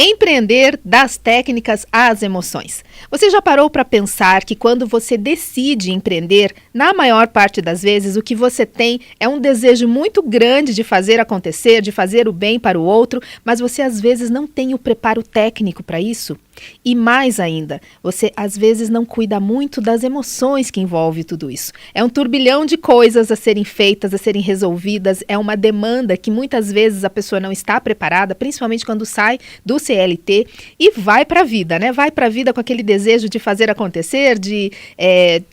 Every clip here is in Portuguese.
Empreender das técnicas às emoções. Você já parou para pensar que quando você decide empreender, na maior parte das vezes o que você tem é um desejo muito grande de fazer acontecer, de fazer o bem para o outro, mas você às vezes não tem o preparo técnico para isso? E mais ainda, você às vezes não cuida muito das emoções que envolve tudo isso. É um turbilhão de coisas a serem feitas, a serem resolvidas, é uma demanda que muitas vezes a pessoa não está preparada, principalmente quando sai do CLT e vai para a vida, né? Vai para a vida com aquele desejo de fazer acontecer, de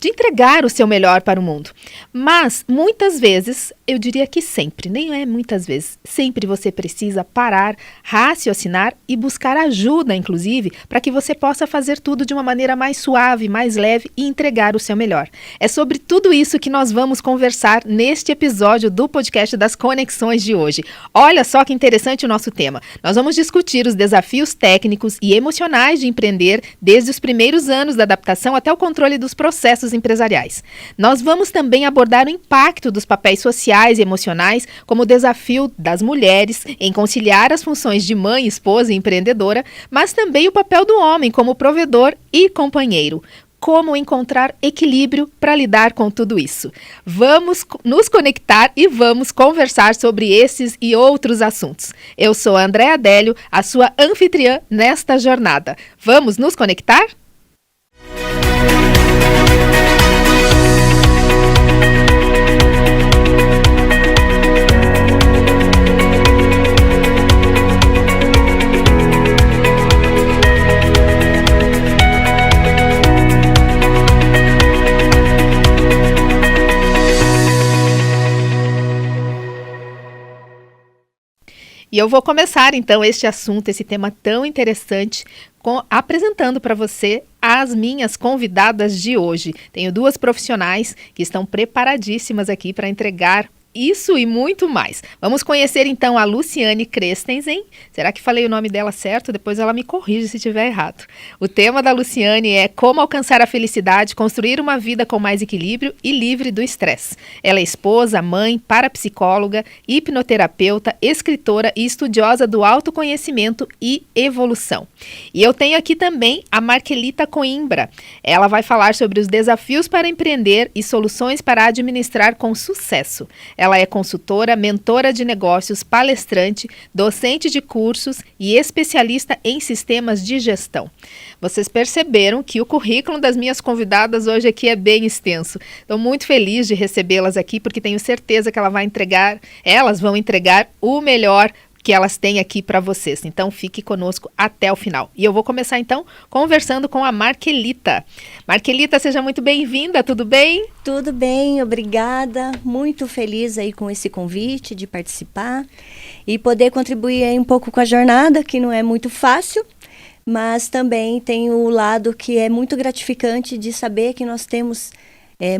entregar o seu melhor para o mundo. Mas, muitas vezes, eu diria que sempre, nem é muitas vezes, sempre você precisa parar, raciocinar e buscar ajuda, inclusive, para que você possa fazer tudo de uma maneira mais suave, mais leve e entregar o seu melhor. É sobre tudo isso que nós vamos conversar neste episódio do podcast das Conexões de hoje. Olha só que interessante o nosso tema. Nós vamos discutir os desafios técnicos e emocionais de empreender desde os primeiros anos da adaptação até o controle dos processos empresariais. Nós vamos também abordar o impacto dos papéis sociais e emocionais, como o desafio das mulheres em conciliar as funções de mãe, esposa e empreendedora, mas também o papel do homem como provedor e companheiro. Como encontrar equilíbrio para lidar com tudo isso. Vamos nos conectar e vamos conversar sobre esses e outros assuntos. Eu sou a Andréa Adélio, a sua anfitriã nesta jornada. Vamos nos conectar? E eu vou começar, então, este assunto, esse tema tão interessante, apresentando para você as minhas convidadas de hoje. Tenho duas profissionais que estão preparadíssimas aqui para entregar isso e muito mais. Vamos conhecer, então, a Luciane Christensen. Será que falei o nome dela certo? Depois ela me corrige se estiver errado. O tema da Luciane é como alcançar a felicidade, construir uma vida com mais equilíbrio e livre do estresse. Ela é esposa, mãe, parapsicóloga, hipnoterapeuta, escritora e estudiosa do autoconhecimento e evolução. E eu tenho aqui também a Markelita Coimbra. Ela vai falar sobre os desafios para empreender e soluções para administrar com sucesso. Ela é consultora, mentora de negócios, palestrante, docente de cursos e especialista em sistemas de gestão. Vocês perceberam que o currículo das minhas convidadas hoje aqui é bem extenso. Estou muito feliz de recebê-las aqui porque tenho certeza que elas vão entregar o melhor que elas têm aqui para vocês. Então, fique conosco até o final. E eu vou começar, então, conversando com a Markelita. Markelita, seja muito bem-vinda, tudo bem? Tudo bem, obrigada. Muito feliz aí com esse convite de participar e poder contribuir aí um pouco com a jornada, que não é muito fácil, mas também tem o lado que é muito gratificante de saber que nós temos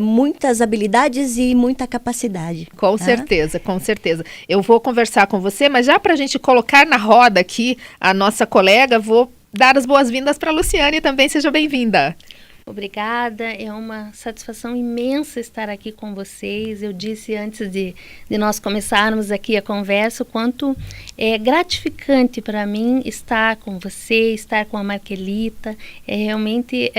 muitas habilidades e muita capacidade. Com certeza, com certeza. Eu vou conversar com você, mas já para a gente colocar na roda aqui a nossa colega, vou dar as boas-vindas para a Luciane também. Seja bem-vinda. Obrigada, é uma satisfação imensa estar aqui com vocês. Eu disse antes de nós começarmos aqui a conversa o quanto é gratificante para mim estar com você, estar com a Markelita. É realmente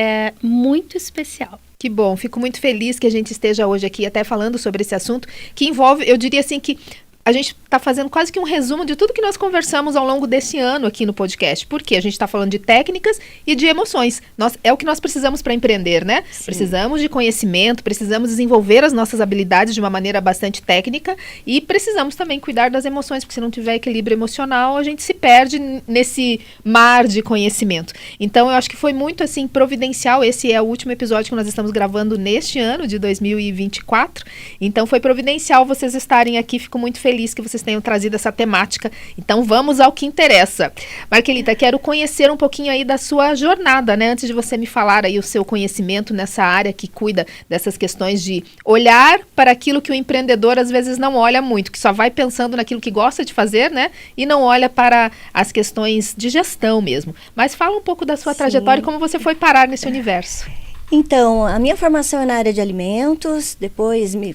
muito especial. Que bom, fico muito feliz que a gente esteja hoje aqui até falando sobre esse assunto que envolve, eu diria assim que a gente está fazendo quase que um resumo de tudo que nós conversamos ao longo desse ano aqui no podcast. Porque a gente está falando de técnicas e de emoções. É o que nós precisamos para empreender, né? Sim. Precisamos de conhecimento, precisamos desenvolver as nossas habilidades de uma maneira bastante técnica e precisamos também cuidar das emoções, porque se não tiver equilíbrio emocional, a gente se perde nesse mar de conhecimento. Então, eu acho que foi muito, assim, providencial. Esse é o último episódio que nós estamos gravando neste ano de 2024. Então, foi providencial vocês estarem aqui. Fico muito feliz que vocês tenham trazido essa temática. Então vamos ao que interessa. Markelita, quero conhecer um pouquinho aí da sua jornada, né? Antes de você me falar aí o seu conhecimento nessa área que cuida dessas questões de olhar para aquilo que o empreendedor às vezes não olha muito, que só vai pensando naquilo que gosta de fazer, né? E não olha para as questões de gestão mesmo. Mas fala um pouco da sua trajetória e como você foi parar nesse universo. Então, a minha formação é na área de alimentos, depois me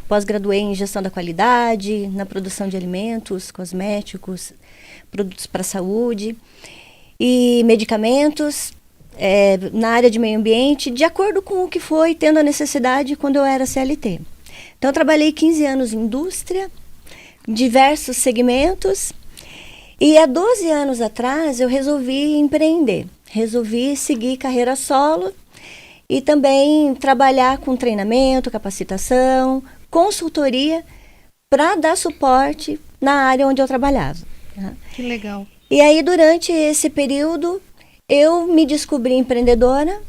pós-graduei em gestão da qualidade, na produção de alimentos, cosméticos, produtos para a saúde e medicamentos, na área de meio ambiente, de acordo com o que foi tendo a necessidade quando eu era CLT. Então, eu trabalhei 15 anos em indústria, em diversos segmentos, e há 12 anos atrás eu resolvi empreender, resolvi seguir carreira solo e também trabalhar com treinamento, capacitação, consultoria, para dar suporte na área onde eu trabalhava. Tá? Que legal. E aí, durante esse período, eu me descobri empreendedora,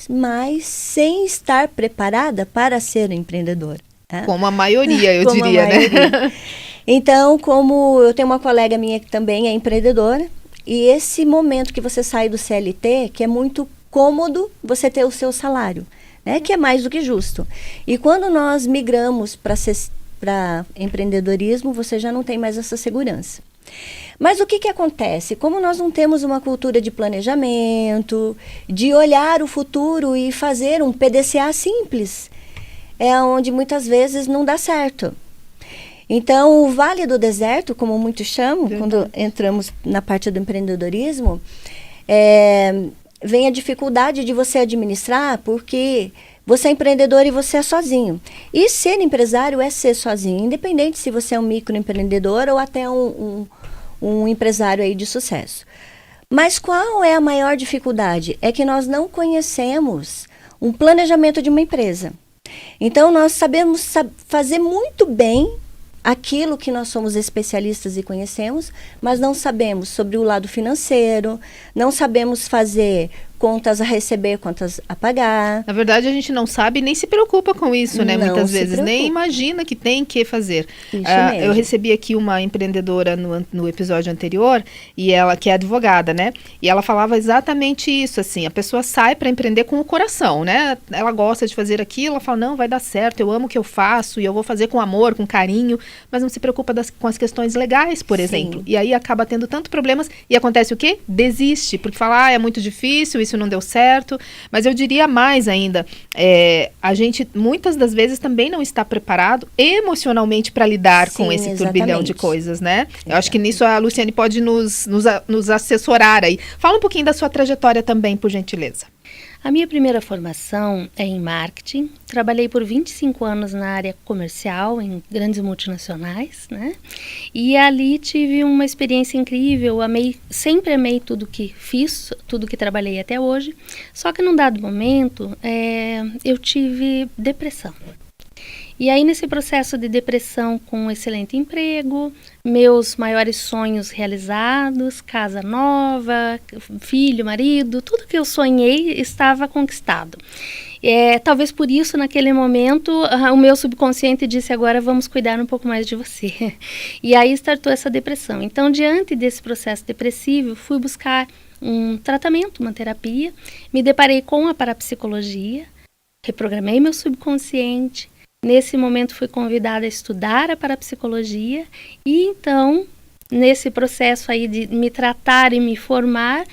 mas sem estar preparada para ser empreendedora. Tá? Como a maioria, eu Como diria, a maioria. né? Então, como eu tenho uma colega minha que também é empreendedora, e esse momento que você sai do CLT, que é muito cômodo você ter o seu salário, né, que é mais do que justo. E quando nós migramos para empreendedorismo, você já não tem mais essa segurança. Mas o que acontece? Como nós não temos uma cultura de planejamento, de olhar o futuro e fazer um PDCA simples, é onde muitas vezes não dá certo. Então, o Vale do Deserto, como muitos chamam, quando entramos na parte do empreendedorismo, vem a dificuldade de você administrar, porque você é empreendedor e você é sozinho. E ser empresário é ser sozinho, independente se você é um microempreendedor ou até um empresário aí de sucesso. Mas qual é a maior dificuldade? É que nós não conhecemos um planejamento de uma empresa. Então, nós sabemos fazer muito bem aquilo que nós somos especialistas e conhecemos, mas não sabemos sobre o lado financeiro, não sabemos fazer contas a receber, contas a pagar. Na verdade, a gente não sabe nem se preocupa com isso, né? Não Muitas se vezes, preocupa. nem imagina que tem que fazer. Isso mesmo. Eu recebi aqui uma empreendedora no episódio anterior, e ela que é advogada, né? E ela falava exatamente isso, assim, a pessoa sai para empreender com o coração, né? Ela gosta de fazer aquilo, ela fala, não, vai dar certo, eu amo o que eu faço, e eu vou fazer com amor, com carinho, mas não se preocupa com as questões legais, por exemplo. E aí acaba tendo tanto problemas, e acontece o quê? Desiste, porque fala, é muito difícil, isso não deu certo. Mas eu diria mais ainda, a gente muitas das vezes também não está preparado emocionalmente para lidar com esse turbilhão de coisas, né? Eu acho que nisso a Luciane pode nos assessorar aí. Fala um pouquinho da sua trajetória também, por gentileza. A minha primeira formação é em marketing. Trabalhei por 25 anos na área comercial, em grandes multinacionais, né? E ali tive uma experiência incrível, sempre amei tudo que fiz, tudo que trabalhei até hoje. Só que num dado momento, eu tive depressão. E aí, nesse processo de depressão, com um excelente emprego, meus maiores sonhos realizados, casa nova, filho, marido, tudo que eu sonhei estava conquistado. Talvez por isso, naquele momento, o meu subconsciente disse, agora vamos cuidar um pouco mais de você. E aí startou essa depressão. Então, diante desse processo depressivo, fui buscar um tratamento, uma terapia, me deparei com a parapsicologia, reprogramei meu subconsciente. Nesse momento fui convidada a estudar a parapsicologia e então, nesse processo aí de me tratar e me formar,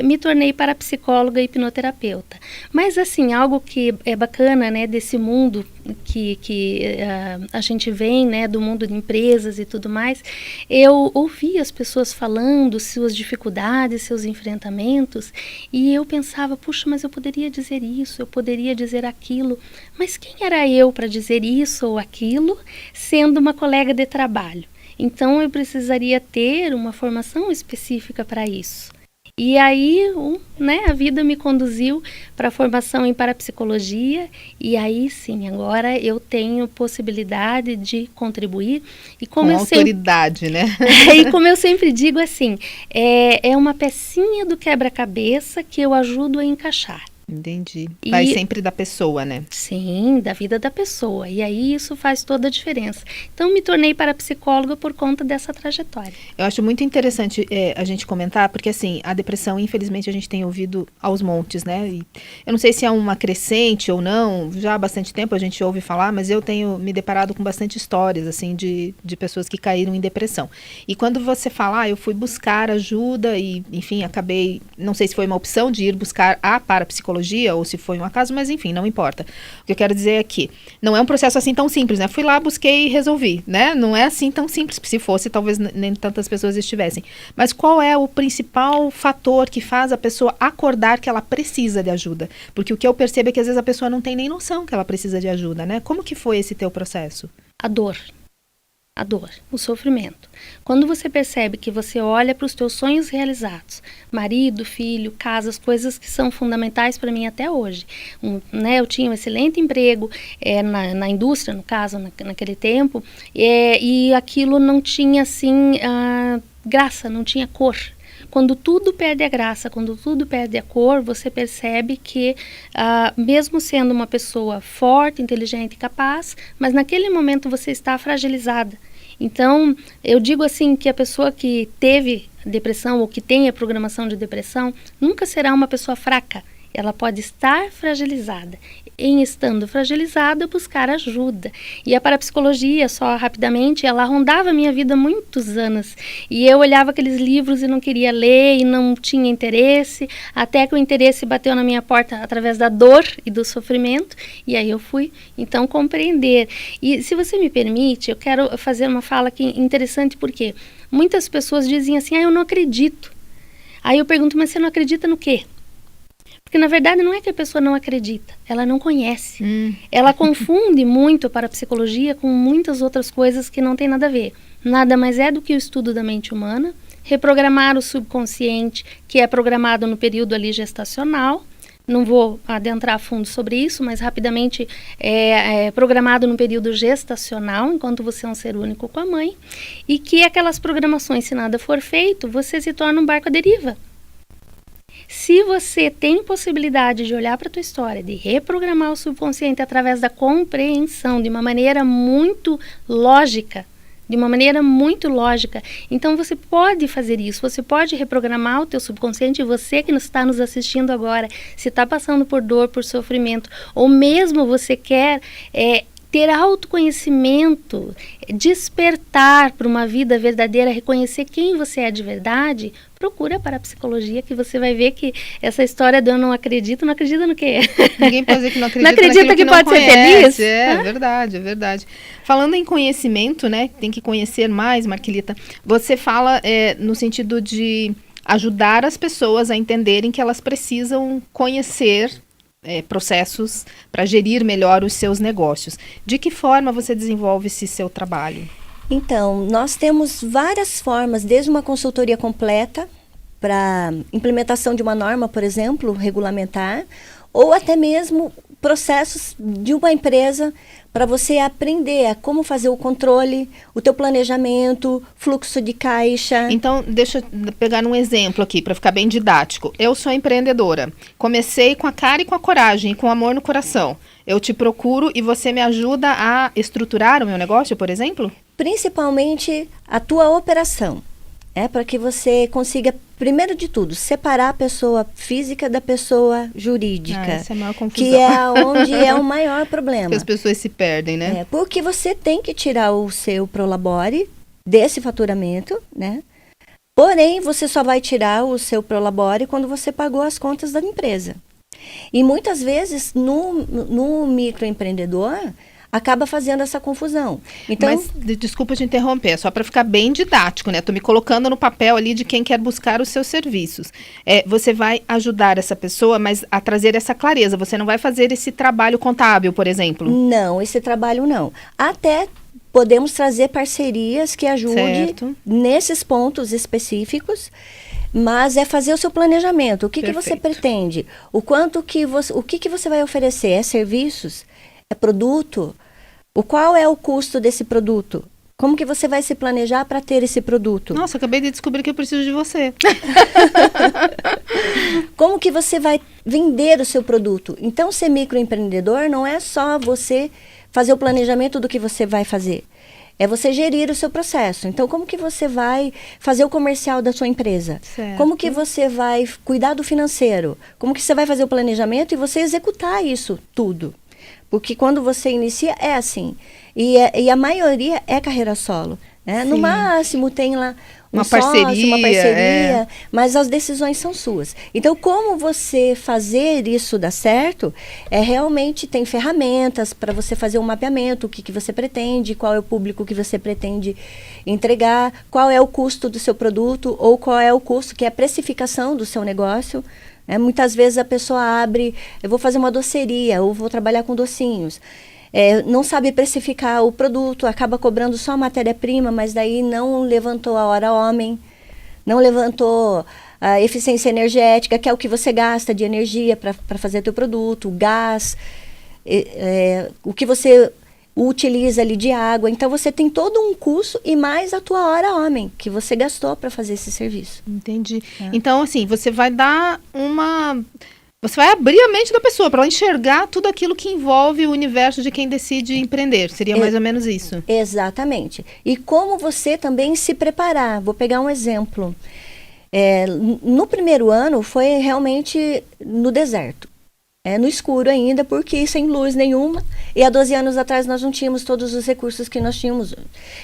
me tornei parapsicóloga e hipnoterapeuta. Mas assim, algo que é bacana, né, desse mundo que a gente vem, né, do mundo de empresas e tudo mais, eu ouvi as pessoas falando suas dificuldades, seus enfrentamentos, e eu pensava, puxa, mas eu poderia dizer isso, eu poderia dizer aquilo, mas quem era eu para dizer isso ou aquilo, sendo uma colega de trabalho? Então, eu precisaria ter uma formação específica para isso. E aí, a vida me conduziu para a formação em parapsicologia e aí sim, agora eu tenho possibilidade de contribuir. E como com autoridade, né? E como eu sempre digo assim, é uma pecinha do quebra-cabeça que eu ajudo a encaixar. Entendi. Vai sempre da pessoa, né? Sim, da vida da pessoa. E aí isso faz toda a diferença. Então, me tornei parapsicóloga por conta dessa trajetória. Eu acho muito interessante a gente comentar, porque assim, a depressão, infelizmente, a gente tem ouvido aos montes, né? E eu não sei se é uma crescente ou não, já há bastante tempo a gente ouve falar, mas eu tenho me deparado com bastante histórias, assim, de pessoas que caíram em depressão. E quando você fala, eu fui buscar ajuda e, enfim, acabei, não sei se foi uma opção de ir buscar a parapsicologia, psicologia, ou se foi um acaso, mas enfim, não importa. O que eu quero dizer é que não é um processo assim tão simples, né? Fui lá, busquei e resolvi, né? Não é assim tão simples. Se fosse, talvez nem tantas pessoas estivessem. Mas qual é o principal fator que faz a pessoa acordar que ela precisa de ajuda? Porque o que eu percebo é que às vezes a pessoa não tem nem noção que ela precisa de ajuda, né? Como que foi esse teu processo? A dor, o sofrimento. Quando você percebe que você olha para os teus sonhos realizados, marido, filho, casa, as coisas que são fundamentais para mim até hoje. Né, eu tinha um excelente emprego na indústria, no caso, naquele tempo, e aquilo não tinha, assim, graça, não tinha cor. Quando tudo perde a graça, quando tudo perde a cor, você percebe que, mesmo sendo uma pessoa forte, inteligente e capaz, mas naquele momento você está fragilizada. Então, eu digo assim que a pessoa que teve depressão ou que tem a programação de depressão nunca será uma pessoa fraca. Ela pode estar fragilizada. Em estando fragilizada, buscar ajuda. E a parapsicologia, só rapidamente, ela rondava a minha vida há muitos anos. E eu olhava aqueles livros e não queria ler e não tinha interesse, até que o interesse bateu na minha porta através da dor e do sofrimento, e aí eu fui, então, compreender. E se você me permite, eu quero fazer uma fala aqui interessante, porque muitas pessoas dizem assim, eu não acredito. Aí eu pergunto, mas você não acredita no quê? Porque, na verdade, não é que a pessoa não acredita, ela não conhece. Ela confunde muito a parapsicologia com muitas outras coisas que não tem nada a ver. Nada mais é do que o estudo da mente humana, reprogramar o subconsciente, que é programado no período ali gestacional. Não vou adentrar a fundo sobre isso, mas rapidamente é programado no período gestacional, enquanto você é um ser único com a mãe. E que aquelas programações, se nada for feito, você se torna um barco à deriva. Se você tem possibilidade de olhar para a tua história, de reprogramar o subconsciente através da compreensão de uma maneira muito lógica, então você pode fazer isso, você pode reprogramar o teu subconsciente. E você que está nos assistindo agora, se está passando por dor, por sofrimento, ou mesmo você quer ter autoconhecimento, despertar para uma vida verdadeira, reconhecer quem você é de verdade, procura a parapsicologia, que você vai ver que essa história de eu não acredito no quê? Ninguém pode dizer que não acredita, não acredita que pode ser feliz? É verdade, é verdade. Falando em conhecimento, né, tem que conhecer mais, Marquelita, você fala no sentido de ajudar as pessoas a entenderem que elas precisam conhecer processos para gerir melhor os seus negócios. De que forma você desenvolve esse seu trabalho? Então, nós temos várias formas, desde uma consultoria completa para implementação de uma norma, por exemplo, regulamentar, ou até mesmo processos de uma empresa para você aprender a como fazer o controle, o teu planejamento, fluxo de caixa. Então, deixa eu pegar um exemplo aqui para ficar bem didático. Eu sou empreendedora. Comecei com a cara e com a coragem, com amor no coração. Eu te procuro e você me ajuda a estruturar o meu negócio, por exemplo? Principalmente a tua operação. Para que você consiga, primeiro de tudo, separar a pessoa física da pessoa jurídica. Essa é a maior confusão. Que é onde é o maior problema. Porque as pessoas se perdem, né? Porque você tem que tirar o seu Prolabore desse faturamento, né? Porém, você só vai tirar o seu Prolabore quando você pagou as contas da empresa. E muitas vezes, no microempreendedor, acaba fazendo essa confusão. Então, mas, desculpa te interromper, só para ficar bem didático, né? Tô me colocando no papel ali de quem quer buscar os seus serviços. Você vai ajudar essa pessoa, mas a trazer essa clareza. Você não vai fazer esse trabalho contábil, por exemplo? Não, esse trabalho não. Até podemos trazer parcerias que ajudem nesses pontos específicos, mas é fazer o seu planejamento. O que você pretende? O que você vai oferecer? É serviços? É produto? Qual é o custo desse produto? Como que você vai se planejar para ter esse produto? Nossa, acabei de descobrir que eu preciso de você. Como que você vai vender o seu produto? Então, ser microempreendedor não é só você fazer o planejamento do que você vai fazer. É você gerir o seu processo. Então, como que você vai fazer o comercial da sua empresa? Certo. Como que você vai cuidar do financeiro? Como que você vai fazer o planejamento e você executar isso tudo? Porque quando você inicia, é assim. E a maioria é carreira solo. No máximo tem lá uma parceria, mas as decisões são suas. Então, como você fazer isso dar certo, realmente tem ferramentas para você fazer um mapeamento, o que você pretende, qual é o público que você pretende entregar, qual é o custo do seu produto, ou qual é o custo, que é a precificação do seu negócio. Muitas vezes a pessoa abre, eu vou fazer uma doceria, ou vou trabalhar com docinhos. Não sabe precificar o produto, acaba cobrando só a matéria-prima, mas daí não levantou a hora homem, não levantou a eficiência energética, que é o que você gasta de energia para fazer teu produto, o gás, o que você utiliza ali de água. Então, você tem todo um custo e mais a tua hora homem, que você gastou para fazer esse serviço. Entendi. Então, assim, você vai dar Você vai abrir a mente da pessoa para ela enxergar tudo aquilo que envolve o universo de quem decide empreender. Seria mais ou menos isso. Exatamente. E como você também se preparar. Vou pegar um exemplo. No primeiro ano foi realmente no deserto. No escuro ainda, porque sem luz nenhuma. E há 12 anos atrás nós não tínhamos todos os recursos que nós tínhamos.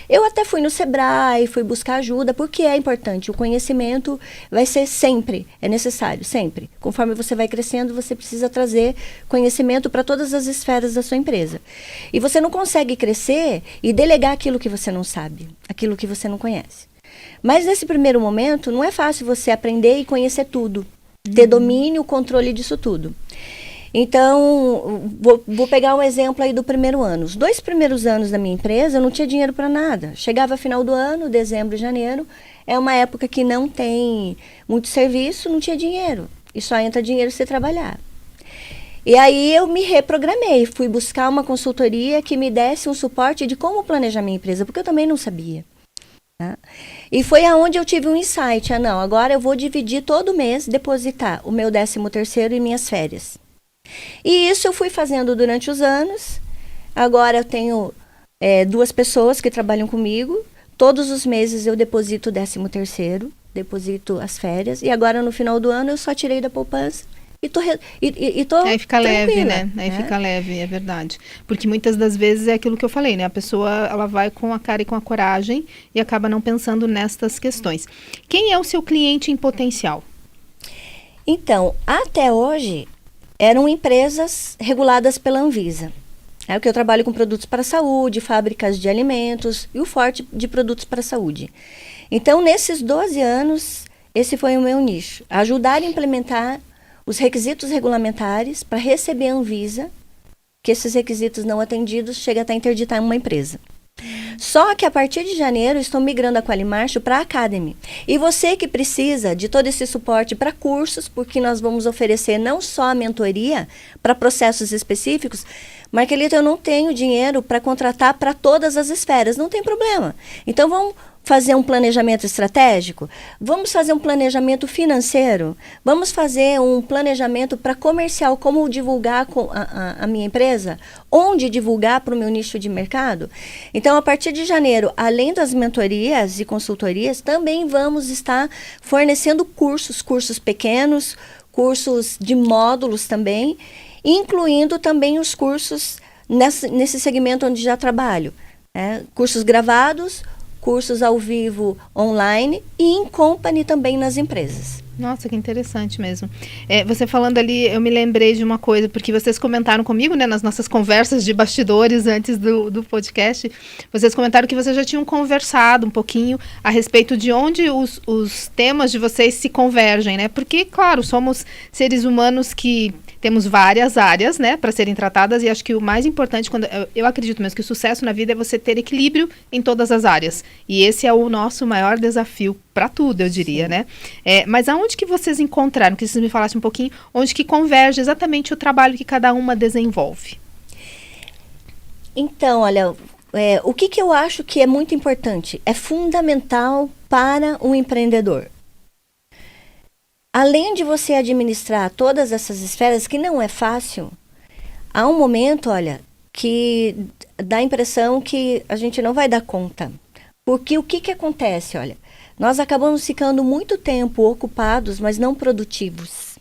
Eu até fui no Sebrae, fui buscar ajuda, porque é importante. O conhecimento vai ser sempre, é necessário, sempre. Conforme você vai crescendo, você precisa trazer conhecimento para todas as esferas da sua empresa. E você não consegue crescer e delegar aquilo que você não sabe, aquilo que você não conhece. Mas nesse primeiro momento, não é fácil você aprender e conhecer tudo, ter domínio, controle disso tudo. Então, vou pegar um exemplo aí do primeiro ano. Os 2 primeiros anos da minha empresa, eu não tinha dinheiro para nada. Chegava final do ano, dezembro e janeiro, é uma época que não tem muito serviço, não tinha dinheiro. E só entra dinheiro se trabalhar. E aí eu me reprogramei, fui buscar uma consultoria que me desse um suporte de como planejar minha empresa, porque eu também não sabia. Tá? E foi aonde eu tive um insight. Não, agora eu vou dividir todo mês, depositar o meu 13º e minhas férias. E isso eu fui fazendo durante os anos. Agora eu tenho 2 pessoas que trabalham comigo. Todos os meses eu deposito o 13º, deposito as férias. E agora no final do ano eu só tirei da poupança. E tô aí fica leve, tranquila, né? Aí fica leve, é verdade. Porque muitas das vezes é aquilo que eu falei, né? A pessoa, ela vai com a cara e com a coragem e acaba não pensando nestas questões. Quem é o seu cliente em potencial? Então, até hoje, eram empresas reguladas pela Anvisa. É o que eu trabalho com produtos para a saúde, fábricas de alimentos e o forte de produtos para a saúde. Então, nesses 12 anos, esse foi o meu nicho. Ajudar a implementar os requisitos regulamentares para receber a Anvisa, que esses requisitos não atendidos chega até interditar uma empresa. Só que a partir de janeiro estou migrando a Qualimarcho para a Academy. E você que precisa de todo esse suporte para cursos, porque nós vamos oferecer não só a mentoria para processos específicos, Marquelita, eu não tenho dinheiro para contratar para todas as esferas, não tem problema. Então vamos fazer um planejamento estratégico? Vamos fazer um planejamento financeiro? Vamos fazer um planejamento para comercial, como divulgar a minha empresa? Onde divulgar para o meu nicho de mercado? Então, a partir de janeiro, além das mentorias e consultorias, também vamos estar fornecendo cursos pequenos, cursos de módulos também, incluindo também os cursos nesse segmento onde já trabalho. Cursos gravados, cursos ao vivo online e em company também nas empresas. Nossa, que interessante mesmo. Você falando ali, eu me lembrei de uma coisa, porque vocês comentaram comigo, né, nas nossas conversas de bastidores antes do podcast, vocês comentaram que vocês já tinham conversado um pouquinho a respeito de onde os temas de vocês se convergem, né? Porque, claro, somos seres humanos que temos várias áreas, né, para serem tratadas, e acho que o mais importante, eu acredito mesmo que o sucesso na vida é você ter equilíbrio em todas as áreas. E esse é o nosso maior desafio para tudo, eu diria, né? Mas aonde que vocês encontraram, que vocês me falassem um pouquinho, onde que converge exatamente o trabalho que cada uma desenvolve? Então, olha, o que eu acho que é muito importante, é fundamental para um empreendedor. Além de você administrar todas essas esferas, que não é fácil, há um momento, olha, que dá a impressão que a gente não vai dar conta. Porque o que acontece, olha, nós acabamos ficando muito tempo ocupados, mas não produtivos.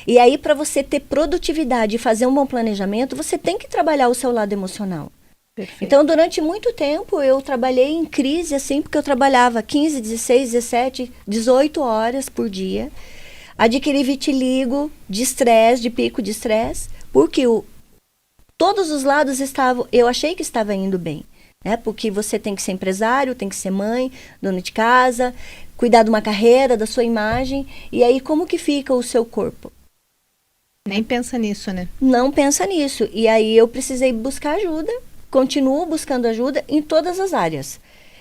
E aí, para você ter produtividade e fazer um bom planejamento, você tem que trabalhar o seu lado emocional. Perfeito. Então, durante muito tempo, eu trabalhei em crise, assim, porque eu trabalhava 15, 16, 17, 18 horas por dia. Adquiri vitiligo de estresse, de pico de estresse, porque todos os lados estavam, eu achei que estava indo bem, né? Porque você tem que ser empresário, tem que ser mãe, dona de casa, cuidar de uma carreira, da sua imagem, e aí como que fica o seu corpo? Nem pensa nisso, né? Não pensa nisso, e aí eu precisei buscar ajuda, continuo buscando ajuda em todas as áreas,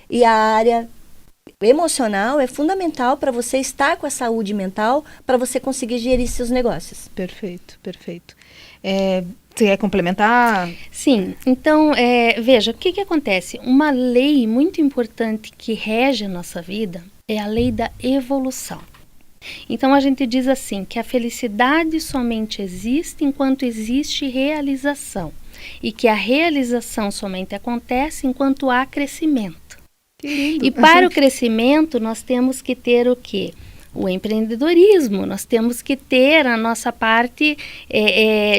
e a área emocional é fundamental para você estar com a saúde mental, para você conseguir gerir seus negócios. Perfeito, perfeito. Você quer complementar? Sim, então, veja, o que acontece? Uma lei muito importante que rege a nossa vida é a lei da evolução. Então, a gente diz assim, que a felicidade somente existe enquanto existe realização, e que a realização somente acontece enquanto há crescimento. Que lindo. E para o crescimento, nós temos que ter o quê? O empreendedorismo, nós temos que ter a nossa parte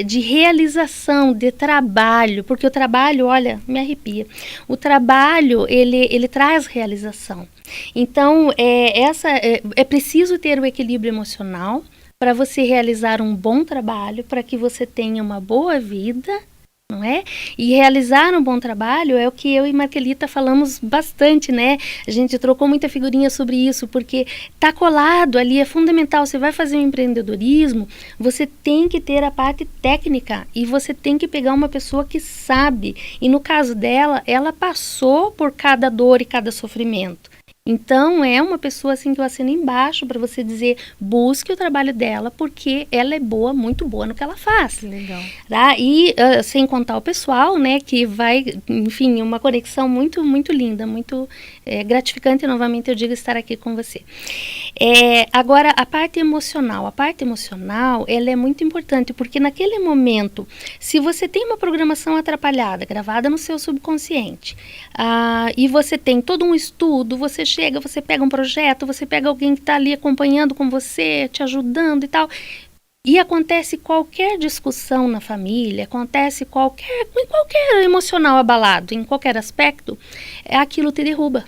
de realização, de trabalho, porque o trabalho, olha, me arrepia. O trabalho, ele traz realização. Então, é preciso ter o equilíbrio emocional para você realizar um bom trabalho, para que você tenha uma boa vida, não é? E realizar um bom trabalho é o que eu e Marquelita falamos bastante, né? A gente trocou muita figurinha sobre isso, porque tá colado ali, é fundamental. Você vai fazer um empreendedorismo, você tem que ter a parte técnica e você tem que pegar uma pessoa que sabe. E no caso dela, ela passou por cada dor e cada sofrimento. Então, é uma pessoa assim que eu assino embaixo para você dizer, busque o trabalho dela, porque ela é boa, muito boa no que ela faz. Legal. Tá? E sem contar o pessoal, né, que vai, enfim, uma conexão muito, muito linda, muito gratificante, novamente eu digo, estar aqui com você. Agora, a parte emocional, ela é muito importante, porque naquele momento, se você tem uma programação atrapalhada, gravada no seu subconsciente, e você tem todo um estudo, você chega, você pega um projeto, você pega alguém que está ali acompanhando com você, te ajudando e tal, e acontece qualquer discussão na família, acontece qualquer emocional abalado, em qualquer aspecto, aquilo te derruba.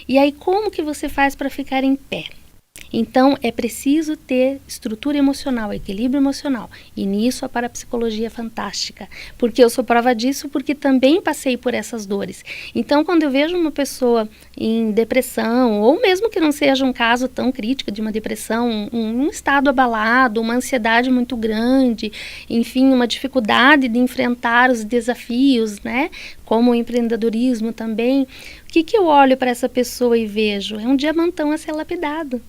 E aí, como que você faz para ficar em pé? Então, é preciso ter estrutura emocional, equilíbrio emocional. E nisso a parapsicologia é fantástica. Porque eu sou prova disso, porque também passei por essas dores. Então, quando eu vejo uma pessoa em depressão, ou mesmo que não seja um caso tão crítico de uma depressão, um estado abalado, uma ansiedade muito grande, enfim, uma dificuldade de enfrentar os desafios, né? Como o empreendedorismo também. O que eu olho para essa pessoa e vejo? É um diamantão a ser lapidado.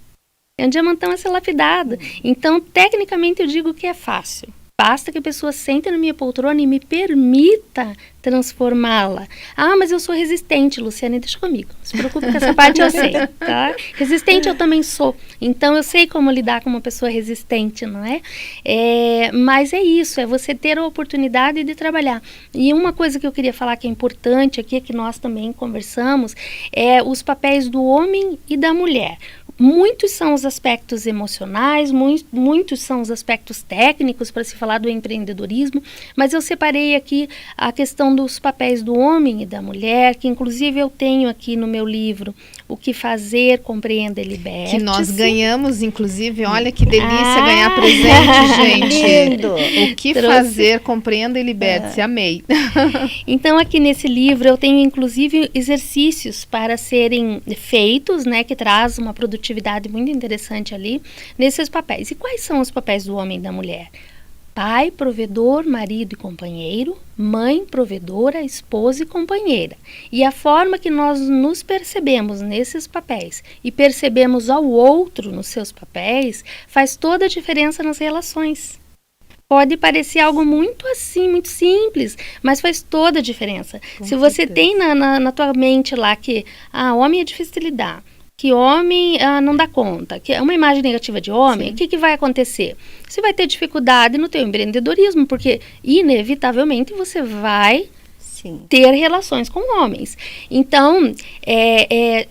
Então, tecnicamente, eu digo que é fácil. Basta que a pessoa sente na minha poltrona e me permita transformá-la. Ah, mas eu sou resistente, Luciane, deixa comigo. Não se preocupe com essa parte, eu sei, tá? Resistente eu também sou. Então, eu sei como lidar com uma pessoa resistente, não é? Mas é isso, é você ter a oportunidade de trabalhar. E uma coisa que eu queria falar que é importante aqui, que nós também conversamos, é os papéis do homem e da mulher. Muitos são os aspectos emocionais, muitos são os aspectos técnicos para se falar do empreendedorismo, mas eu separei aqui a questão dos papéis do homem e da mulher, que inclusive eu tenho aqui no meu livro, O que Fazer, Compreenda e Liberte-se. Que nós ganhamos, inclusive, olha que delícia ganhar presente, gente. Lindo. O que fazer, compreenda e liberte-se, amei. Então, aqui nesse livro eu tenho inclusive exercícios para serem feitos, né, que traz uma produtividade muito interessante ali, nesses papéis. E quais são os papéis do homem e da mulher? Pai, provedor, marido e companheiro, mãe, provedora, esposa e companheira. E a forma que nós nos percebemos nesses papéis e percebemos ao outro nos seus papéis faz toda a diferença nas relações. Pode parecer algo muito assim, muito simples, mas faz toda a diferença. Se você tem na tua mente lá que homem é difícil de lidar, que homem não dá conta, que é uma imagem negativa de homem, o que vai acontecer? Você vai ter dificuldade no teu empreendedorismo, porque inevitavelmente você vai ter relações com homens. Então,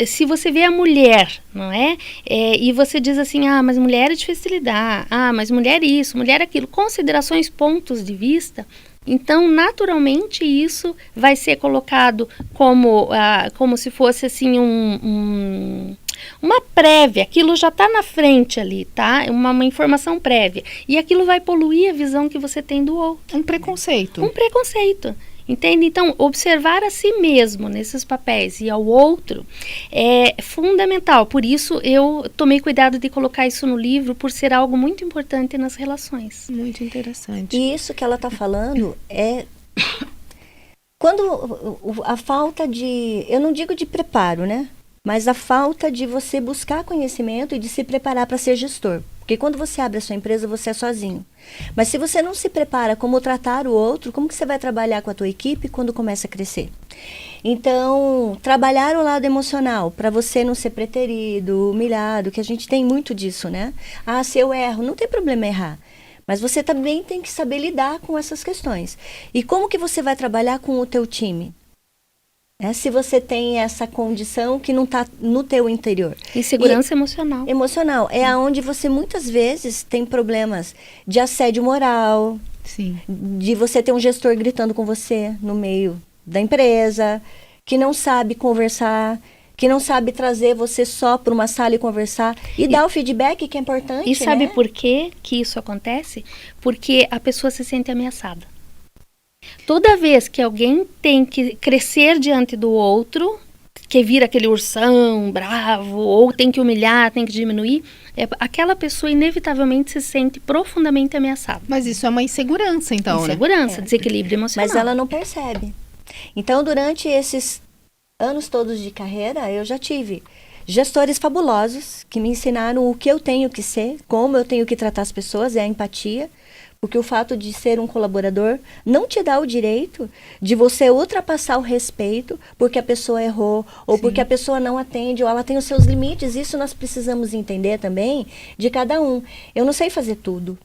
se você vê a mulher, não é? E você diz assim, mas mulher é difícil de lidar, mas mulher isso, mulher aquilo, considerações, pontos de vista, Então, naturalmente, isso vai ser colocado como se fosse assim uma prévia, aquilo já está na frente ali, tá? Uma informação prévia. E aquilo vai poluir a visão que você tem do outro. Um preconceito. Um preconceito. Entende? Então, observar a si mesmo nesses papéis e ao outro é fundamental. Por isso, eu tomei cuidado de colocar isso no livro, por ser algo muito importante nas relações. Muito interessante. E isso que ela está falando é quando a falta de, eu não digo de preparo, né? Mas a falta de você buscar conhecimento e de se preparar para ser gestor. Porque quando você abre a sua empresa, você é sozinho. Mas se você não se prepara como tratar o outro, como que você vai trabalhar com a tua equipe quando começa a crescer? Então, trabalhar o lado emocional, para você não ser preterido, humilhado, que a gente tem muito disso, né? Ah, se eu erro, não tem problema errar. Mas você também tem que saber lidar com essas questões. E como que você vai trabalhar com o teu time? Se você tem essa condição que não está no teu interior. Insegurança emocional. Emocional. É aonde você muitas vezes tem problemas de assédio moral. Sim. De você ter um gestor gritando com você no meio da empresa, que não sabe conversar, que não sabe trazer você só para uma sala e conversar e dar o feedback que é importante. E sabe, né? Por que isso acontece? Porque a pessoa se sente ameaçada. Toda vez que alguém tem que crescer diante do outro, que vira aquele ursão bravo, ou tem que humilhar, tem que diminuir, aquela pessoa inevitavelmente se sente profundamente ameaçada. Mas isso é uma insegurança, então, Insegurança, desequilíbrio emocional. Mas ela não percebe. Então, durante esses anos todos de carreira, eu já tive gestores fabulosos que me ensinaram o que eu tenho que ser, como eu tenho que tratar as pessoas, é a empatia. Porque o fato de ser um colaborador não te dá o direito de você ultrapassar o respeito porque a pessoa errou, ou porque a pessoa não atende, ou ela tem os seus limites. Isso nós precisamos entender também de cada um. Eu não sei fazer tudo.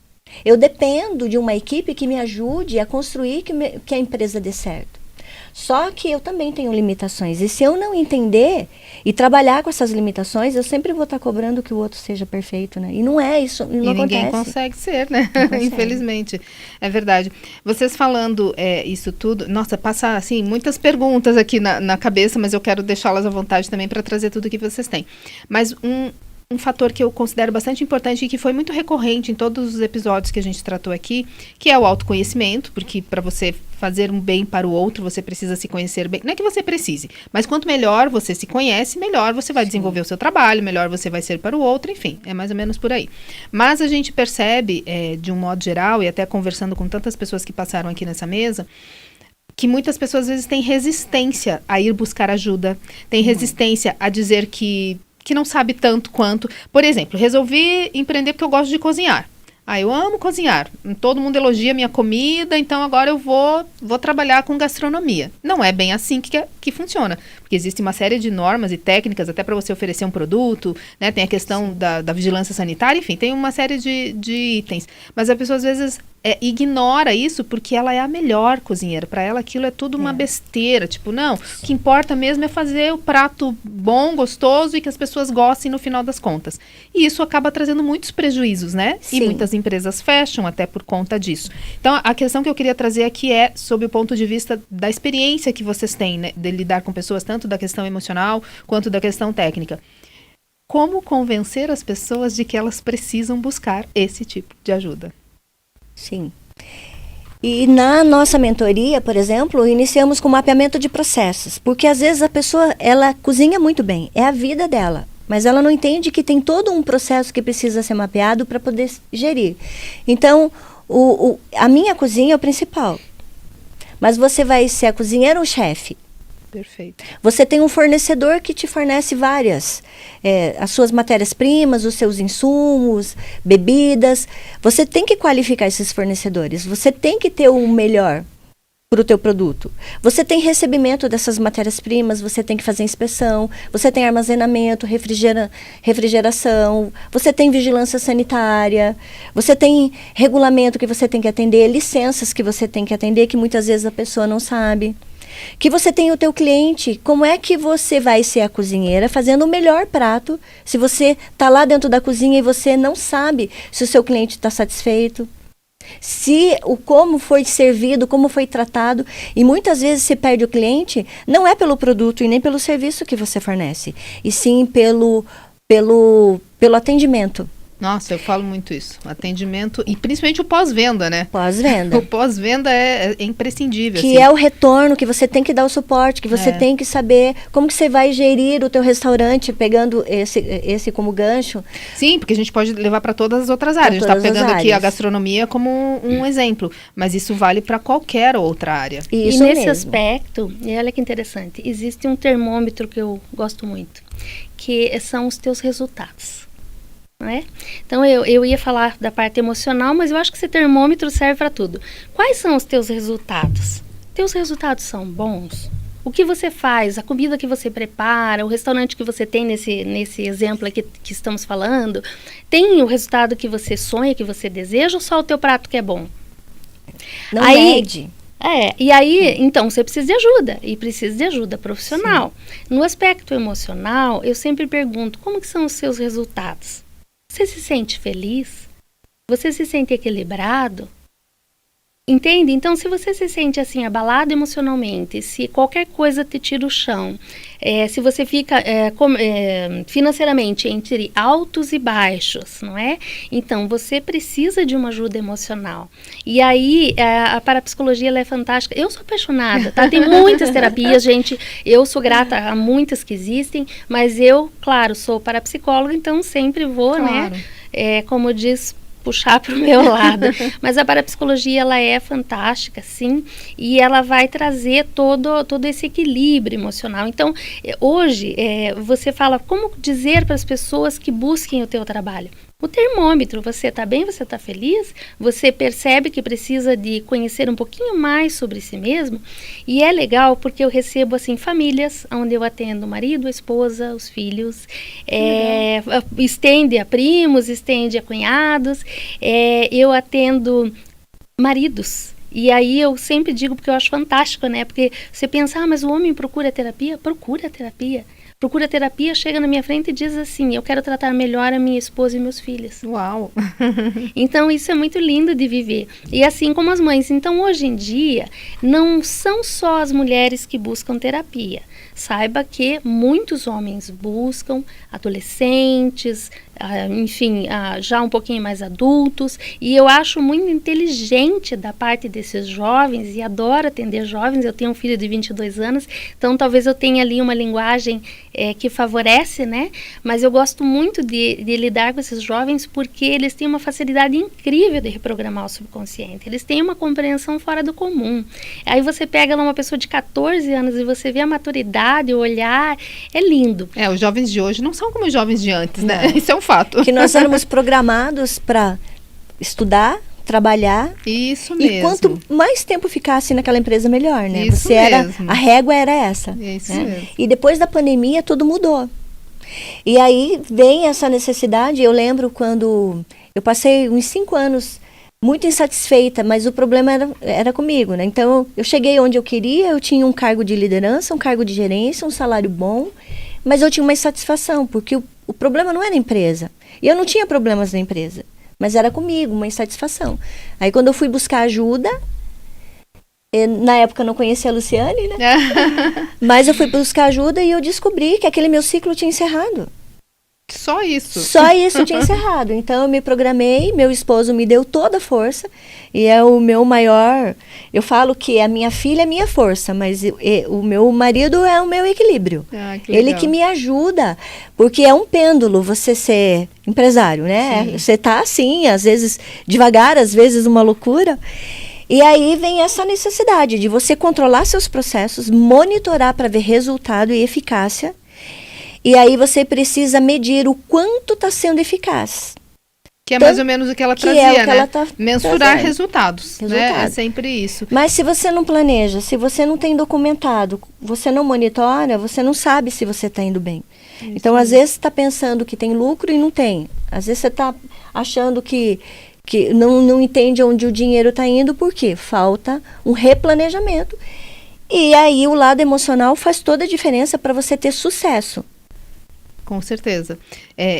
Eu dependo de uma equipe que me ajude a construir que a empresa dê certo. Só que eu também tenho limitações. E se eu não entender e trabalhar com essas limitações, eu sempre vou estar cobrando que o outro seja perfeito, né? E não é isso, não e acontece. Ninguém consegue ser, né? Infelizmente. É verdade. Vocês falando isso tudo, nossa, passa assim, muitas perguntas aqui na cabeça, mas eu quero deixá-las à vontade também para trazer tudo que vocês têm. Mas um fator que eu considero bastante importante e que foi muito recorrente em todos os episódios que a gente tratou aqui, que é o autoconhecimento, porque para você fazer um bem para o outro, você precisa se conhecer bem. Não é que você precise, mas quanto melhor você se conhece, melhor você vai desenvolver o seu trabalho, melhor você vai ser para o outro, enfim, é mais ou menos por aí. Mas a gente percebe, de um modo geral, e até conversando com tantas pessoas que passaram aqui nessa mesa, que muitas pessoas às vezes têm resistência a ir buscar ajuda, têm resistência a dizer que não sabe tanto quanto. Por exemplo, resolvi empreender porque eu gosto de cozinhar. Eu amo cozinhar. Todo mundo elogia minha comida, então agora eu vou trabalhar com gastronomia. Não é bem assim que funciona. Porque existe uma série de normas e técnicas até para você oferecer um produto, né? Tem a questão da vigilância sanitária, enfim, tem uma série de itens. Mas a pessoa às vezes ignora isso porque ela é a melhor cozinheira. Para ela aquilo é tudo uma besteira. Tipo, não, o que importa mesmo é fazer o prato bom, gostoso e que as pessoas gostem no final das contas. E isso acaba trazendo muitos prejuízos, né? Sim. E muitas empresas fecham até por conta disso. Então, a questão que eu queria trazer aqui é sob o ponto de vista da experiência que vocês têm, né? De lidar com pessoas, tanto da questão emocional quanto da questão técnica. Como convencer as pessoas de que elas precisam buscar esse tipo de ajuda? Sim. E na nossa mentoria, por exemplo, iniciamos com mapeamento de processos, porque às vezes a pessoa, ela cozinha muito bem, é a vida dela, mas ela não entende que tem todo um processo que precisa ser mapeado para poder gerir. Então, a minha cozinha é o principal, mas você vai ser a cozinheira ou o chefe? Perfeito. Você tem um fornecedor que te fornece várias, as suas matérias-primas, os seus insumos, bebidas. Você tem que qualificar esses fornecedores. Você tem que ter o melhor para o teu produto. Você tem recebimento dessas matérias-primas, você tem que fazer inspeção, você tem armazenamento, refrigeração, você tem vigilância sanitária, você tem regulamento que você tem que atender, licenças que você tem que atender, que muitas vezes a pessoa não sabe. Que você tem o teu cliente, como é que você vai ser a cozinheira fazendo o melhor prato se você está lá dentro da cozinha e você não sabe se o seu cliente está satisfeito? Como foi servido, como foi tratado, e muitas vezes se perde o cliente, não é pelo produto e nem pelo serviço que você fornece, e sim pelo atendimento. Nossa, eu falo muito isso. Atendimento e principalmente o pós-venda, né? Pós-venda. O pós-venda é imprescindível. Que assim. é o retorno, que você tem que dar o suporte, que você tem que saber como que você vai gerir o teu restaurante, pegando esse como gancho. Sim, porque a gente pode levar para todas as outras áreas. A gente está pegando aqui a gastronomia como um exemplo, mas isso vale para qualquer outra área. E nesse aspecto, e olha que interessante, existe um termômetro que eu gosto muito, que são os teus resultados. Né? Então eu ia falar da parte emocional, mas eu acho que esse termômetro serve para tudo. Quais são os teus resultados? Teus resultados são bons? O que você faz, a comida que você prepara, o restaurante que você tem nesse exemplo aqui que estamos falando, tem o resultado que você sonha, que você deseja, ou só o teu prato que é bom? Não mede. E aí, então, você precisa de ajuda, e precisa de ajuda profissional. Sim. No aspecto emocional, eu sempre pergunto, como que são os seus resultados? Você se sente feliz? Você se sente equilibrado? Entende? Então, se você se sente assim, abalado emocionalmente, se qualquer coisa te tira o chão, se você fica financeiramente entre altos e baixos, não é? Então, você precisa de uma ajuda emocional. E aí, a parapsicologia ela é fantástica. Eu sou apaixonada, tá? Tem muitas terapias, gente. Eu sou grata a muitas que existem, mas eu, claro, sou parapsicóloga, então sempre vou, claro, né? Como diz, puxar para o meu lado. Mas a parapsicologia, ela é fantástica, sim, e ela vai trazer todo esse equilíbrio emocional. Então, hoje, você fala como dizer para as pessoas que busquem o teu trabalho. O termômetro, você está bem, você está feliz, você percebe que precisa de conhecer um pouquinho mais sobre si mesmo, e é legal porque eu recebo assim famílias onde eu atendo o marido, a esposa, os filhos, estende a primos, estende a cunhados, eu atendo maridos. E aí eu sempre digo, porque eu acho fantástico, né? Porque você pensa, mas o homem procura terapia? Procura terapia. Procura terapia, chega na minha frente e diz assim, eu quero tratar melhor a minha esposa e meus filhos. Uau! Então, isso é muito lindo de viver. E assim como as mães. Então, hoje em dia, não são só as mulheres que buscam terapia. Saiba que muitos homens buscam, adolescentes, enfim, já um pouquinho mais adultos, e eu acho muito inteligente da parte desses jovens, e adoro atender jovens. Eu tenho um filho de 22 anos, então talvez eu tenha ali uma linguagem que favorece, né? Mas eu gosto muito de lidar com esses jovens porque eles têm uma facilidade incrível de reprogramar o subconsciente, eles têm uma compreensão fora do comum. Aí você pega lá uma pessoa de 14 anos e você vê a maturidade, o olhar, é lindo. Os jovens de hoje não são como os jovens de antes, né? Isso é um fato. Que nós éramos programados para estudar, trabalhar. Isso mesmo. E quanto mais tempo ficasse naquela empresa, melhor, né? Isso mesmo. A régua era essa. Isso né? mesmo. E depois da pandemia, tudo mudou. E aí vem essa necessidade. Eu lembro quando eu passei uns 5 anos muito insatisfeita, mas o problema era comigo, né? Então, eu cheguei onde eu queria, eu tinha um cargo de liderança, um cargo de gerência, um salário bom, mas eu tinha uma insatisfação, porque o problema não era a empresa. E eu não tinha problemas na empresa, mas era comigo, uma insatisfação. Aí, quando eu fui buscar ajuda, na época eu não conhecia a Luciane, né? Mas eu fui buscar ajuda e eu descobri que aquele meu ciclo tinha encerrado. Só isso? Só isso tinha encerrado. Então, eu me programei, meu esposo me deu toda a força, e é o meu maior... Eu falo que a minha filha é minha força, mas o meu marido é o meu equilíbrio. Ele que me ajuda, porque é um pêndulo você ser empresário, né? Sim. Você tá assim, às vezes devagar, às vezes uma loucura. E aí vem essa necessidade de você controlar seus processos, monitorar para ver resultado e eficácia. E aí você precisa medir o quanto está sendo eficaz. Que é mais ou menos o que ela trazia, né? Mensurar trazendo. Resultados. Né? É sempre isso. Mas se você não planeja, se você não tem documentado, você não monitora, você não sabe se você está indo bem. Isso. Então, às vezes, você está pensando que tem lucro e não tem. Às vezes, você está achando que não entende onde o dinheiro está indo, porque falta um replanejamento. E aí, o lado emocional faz toda a diferença para você ter sucesso. Com certeza.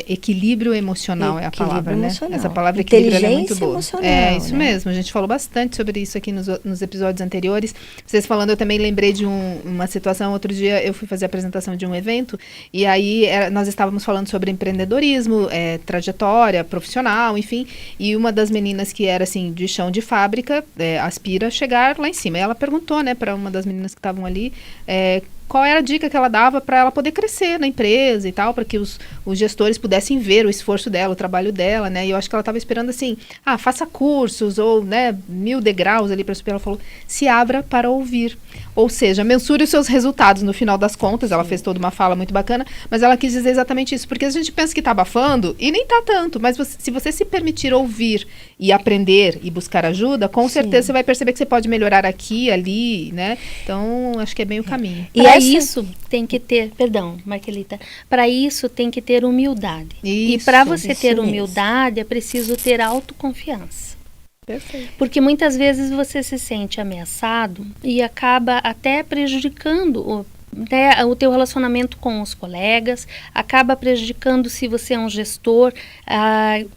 Equilíbrio emocional é a palavra, né? Essa palavra equilíbrio é muito boa. Emocional, É isso, né? mesmo. A gente falou bastante sobre isso aqui nos episódios anteriores. Vocês falando, eu também lembrei de uma situação. Outro dia eu fui fazer a apresentação de um evento e aí nós estávamos falando sobre empreendedorismo, trajetória profissional, enfim. E uma das meninas que era assim de chão de fábrica aspira a chegar lá em cima. E ela perguntou, né, para uma das meninas que estavam ali, qual era a dica que ela dava para ela poder crescer na empresa e tal, para que os gestores pudessem ver o esforço dela, o trabalho dela, né? E eu acho que ela estava esperando assim, faça cursos ou, né, 1000 degraus ali para subir. Ela falou, se abra para ouvir. Ou seja, mensure os seus resultados no final das contas. Ela fez toda uma fala muito bacana, mas ela quis dizer exatamente isso, porque a gente pensa que está abafando e nem está tanto, mas se você se permitir ouvir e aprender e buscar ajuda, com certeza você vai perceber que você pode melhorar aqui, ali, né? Então, acho que é bem o caminho. E isso tem que ter, perdão, Marquelita, para isso tem que ter humildade. E para você ter humildade, é preciso ter autoconfiança. Perfeito. Porque muitas vezes você se sente ameaçado e acaba até prejudicando o teu relacionamento com os colegas, acaba prejudicando se você é um gestor,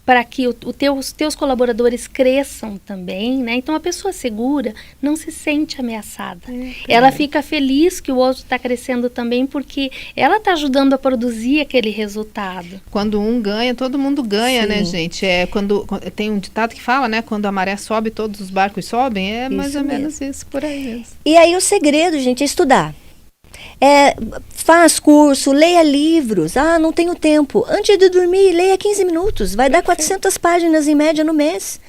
para que os teus colaboradores cresçam também, né? Então a pessoa segura não se sente ameaçada. Ela fica feliz que o outro está crescendo também, porque ela está ajudando a produzir aquele resultado. Quando um ganha, todo mundo ganha, né, gente? Quando tem um ditado que fala, né? Quando a maré sobe, todos os barcos sobem. É mais ou menos isso, por aí mesmo. E aí o segredo, gente, é estudar. Faz curso, leia livros. Não tenho tempo. Antes de dormir, leia 15 minutos. Vai dar 400 páginas em média no mês.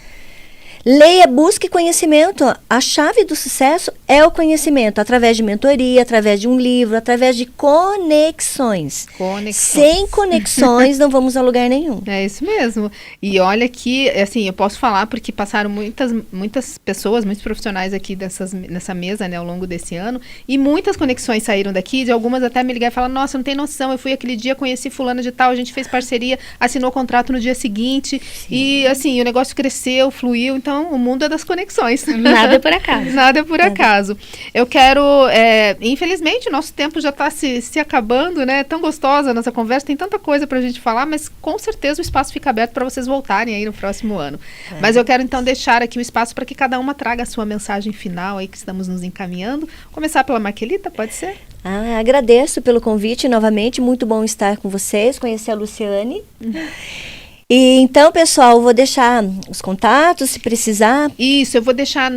Leia, busque conhecimento. A chave do sucesso é o conhecimento, através de mentoria, através de um livro, através de conexões. Sem conexões não vamos a lugar nenhum. É isso mesmo. E olha que, assim, eu posso falar porque passaram muitas pessoas, muitos profissionais aqui nessa mesa, né, ao longo desse ano, e muitas conexões saíram daqui, de algumas até me ligaram e falaram, nossa, não tem noção, eu fui aquele dia, conheci fulana de tal, a gente fez parceria, assinou o contrato no dia seguinte, e assim, o negócio cresceu, fluiu, então o mundo é das conexões. Nada é por acaso. Nada é por acaso. Eu quero, infelizmente, o nosso tempo já está se acabando, né? É tão gostosa a nossa conversa, tem tanta coisa para a gente falar, mas com certeza o espaço fica aberto para vocês voltarem aí no próximo ano. Mas eu quero então deixar aqui o espaço para que cada uma traga a sua mensagem final aí que estamos nos encaminhando. Começar pela Marquelita, pode ser? Agradeço pelo convite novamente, muito bom estar com vocês, conhecer a Luciane. E então, pessoal, vou deixar os contatos, se precisar. Isso, eu vou deixar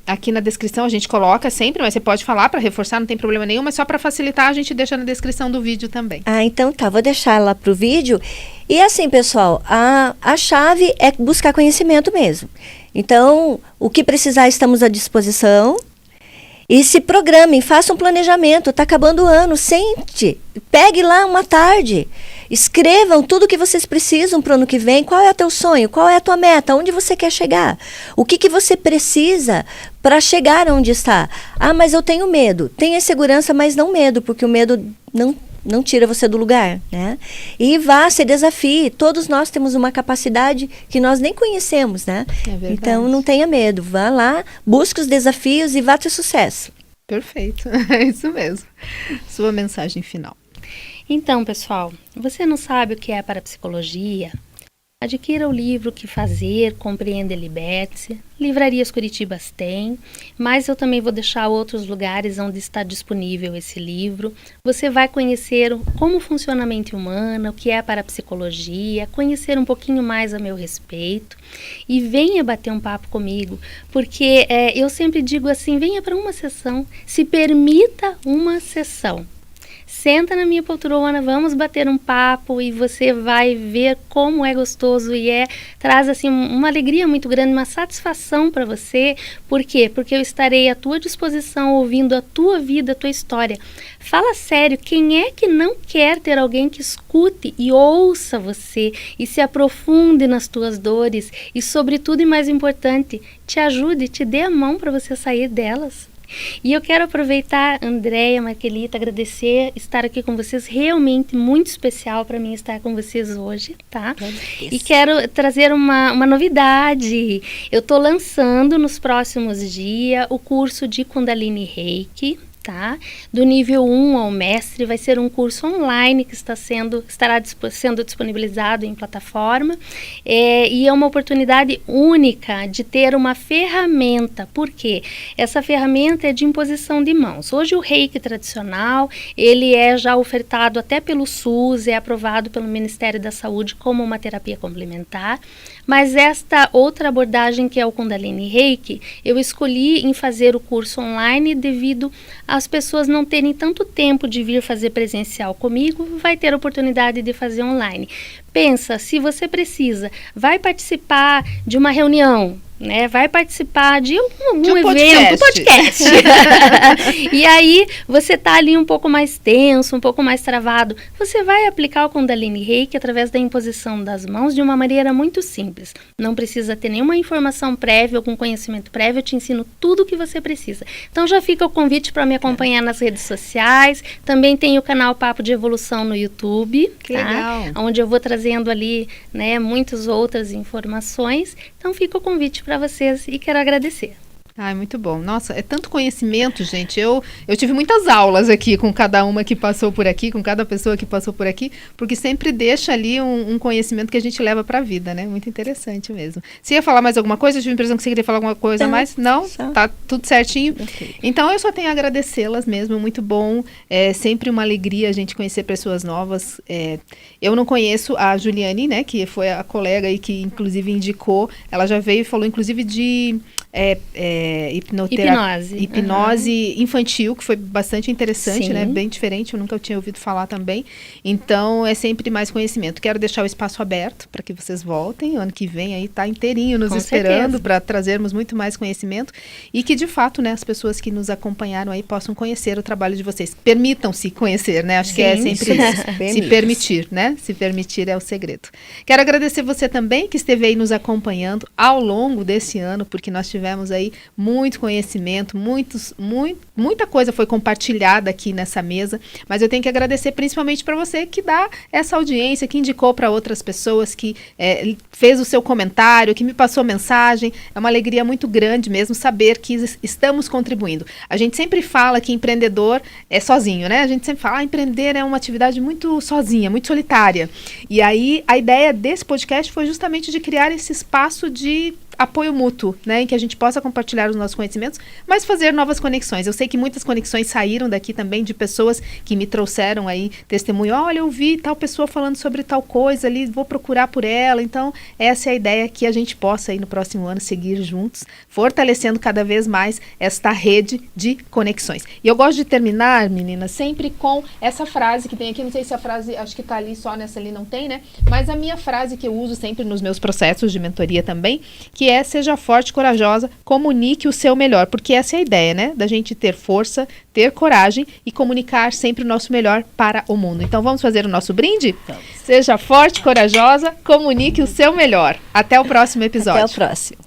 aqui na descrição, a gente coloca sempre, mas você pode falar para reforçar, não tem problema nenhum, mas só para facilitar a gente deixa na descrição do vídeo também. Então tá, vou deixar lá pro vídeo. E assim, pessoal, a chave é buscar conhecimento mesmo. Então, o que precisar, estamos à disposição. E se programem, façam um planejamento, está acabando o ano, sente, pegue lá uma tarde, escrevam tudo o que vocês precisam para o ano que vem, qual é o teu sonho, qual é a tua meta, onde você quer chegar, o que você precisa para chegar onde está. Mas eu tenho medo, tenha segurança, mas não medo, porque o medo não tira você do lugar, né? E vá, se desafie. Todos nós temos uma capacidade que nós nem conhecemos, né? Então, não tenha medo. Vá lá, busque os desafios e vá ter sucesso. Perfeito. É isso mesmo. Sua mensagem final. Então, pessoal, você não sabe o que é parapsicologia? Adquira o livro Que Fazer, Compreenda e Liberte-se. Livrarias Curitibas tem, mas eu também vou deixar outros lugares onde está disponível esse livro. Você vai conhecer como funciona a mente humana, o que é a parapsicologia, conhecer um pouquinho mais a meu respeito e venha bater um papo comigo, porque eu sempre digo assim, venha para uma sessão, se permita uma sessão. Senta na minha poltrona, vamos bater um papo e você vai ver como é gostoso e traz assim uma alegria muito grande, uma satisfação para você. Por quê? Porque eu estarei à tua disposição ouvindo a tua vida, a tua história. Fala sério, quem é que não quer ter alguém que escute e ouça você e se aprofunde nas tuas dores e, sobretudo e mais importante, te ajude, te dê a mão para você sair delas? E eu quero aproveitar, Andréia, Marquelita, agradecer estar aqui com vocês, realmente muito especial para mim estar com vocês hoje, tá? E quero trazer uma novidade. Eu estou lançando nos próximos dias o curso de Kundalini Reiki, tá? Do nível 1 ao mestre vai ser um curso online que estará sendo disponibilizado em plataforma, e é uma oportunidade única de ter uma ferramenta. Por quê? Essa ferramenta é de imposição de mãos. Hoje o Reiki tradicional, ele é já ofertado até pelo SUS, é aprovado pelo Ministério da Saúde como uma terapia complementar, mas esta outra abordagem, que é o Kundalini Reiki, eu escolhi em fazer o curso online devido às pessoas não terem tanto tempo de vir fazer presencial comigo, vai ter a oportunidade de fazer online. Pensa, se você precisa, vai participar de uma reunião, né? Vai participar de um evento, podcast. E aí, você tá ali um pouco mais tenso, um pouco mais travado. Você vai aplicar o Kundalini Reiki através da imposição das mãos de uma maneira muito simples. Não precisa ter nenhuma informação prévia, algum conhecimento prévio. Eu te ensino tudo o que você precisa. Então, já fica o convite para me acompanhar nas redes sociais. Também tem o canal Papo de Evolução no YouTube. Que legal. Onde eu vou trazendo ali, né, muitas outras informações. Então, fica o convite para vocês e quero agradecer. Ai, muito bom. Nossa, é tanto conhecimento, gente. Eu tive muitas aulas aqui com cada uma que passou por aqui, com cada pessoa que passou por aqui, porque sempre deixa ali um conhecimento que a gente leva para a vida, né? Muito interessante mesmo. Você ia falar mais alguma coisa? Eu tive a impressão que você queria falar alguma coisa a mais. Não? Tá tudo certinho? Okay. Então, eu só tenho a agradecê-las mesmo. Muito bom. É sempre uma alegria a gente conhecer pessoas novas. Eu não conheço a Juliane, né? Que foi a colega aí que, inclusive, indicou. Ela já veio e falou, inclusive, de... hipnose infantil, que foi bastante interessante, Sim. né? Bem diferente, eu nunca tinha ouvido falar também. Então, é sempre mais conhecimento. Quero deixar o espaço aberto para que vocês voltem. O ano que vem aí tá inteirinho nos esperando para trazermos muito mais conhecimento e que, de fato, né, as pessoas que nos acompanharam aí possam conhecer o trabalho de vocês. Permitam-se conhecer, né? Acho que é sempre isso. Se permitir, né? Se permitir é o segredo. Quero agradecer você também que esteve aí nos acompanhando ao longo desse ano, porque nós tivemos aí muito conhecimento, muita coisa foi compartilhada aqui nessa mesa, mas eu tenho que agradecer principalmente para você que dá essa audiência, que indicou para outras pessoas, que fez o seu comentário, que me passou mensagem. É uma alegria muito grande mesmo saber que estamos contribuindo. A gente sempre fala que empreendedor é sozinho, né? A gente sempre fala, empreender é uma atividade muito sozinha, muito solitária. E aí a ideia desse podcast foi justamente de criar esse espaço de apoio mútuo, né, em que a gente possa compartilhar os nossos conhecimentos, mas fazer novas conexões. Eu sei que muitas conexões saíram daqui também de pessoas que me trouxeram aí testemunho. Olha, eu vi tal pessoa falando sobre tal coisa ali, vou procurar por ela. Então, essa é a ideia, que a gente possa aí no próximo ano seguir juntos, fortalecendo cada vez mais esta rede de conexões. E eu gosto de terminar, meninas, sempre com essa frase que tem aqui, não sei se a frase, acho que tá ali, só nessa ali não tem, né? Mas a minha frase que eu uso sempre nos meus processos de mentoria também, que seja forte, corajosa, comunique o seu melhor, porque essa é a ideia, né? Da gente ter força, ter coragem e comunicar sempre o nosso melhor para o mundo. Então vamos fazer o nosso brinde? Vamos. Seja forte, corajosa, comunique o seu melhor. Até o próximo episódio. Até o próximo.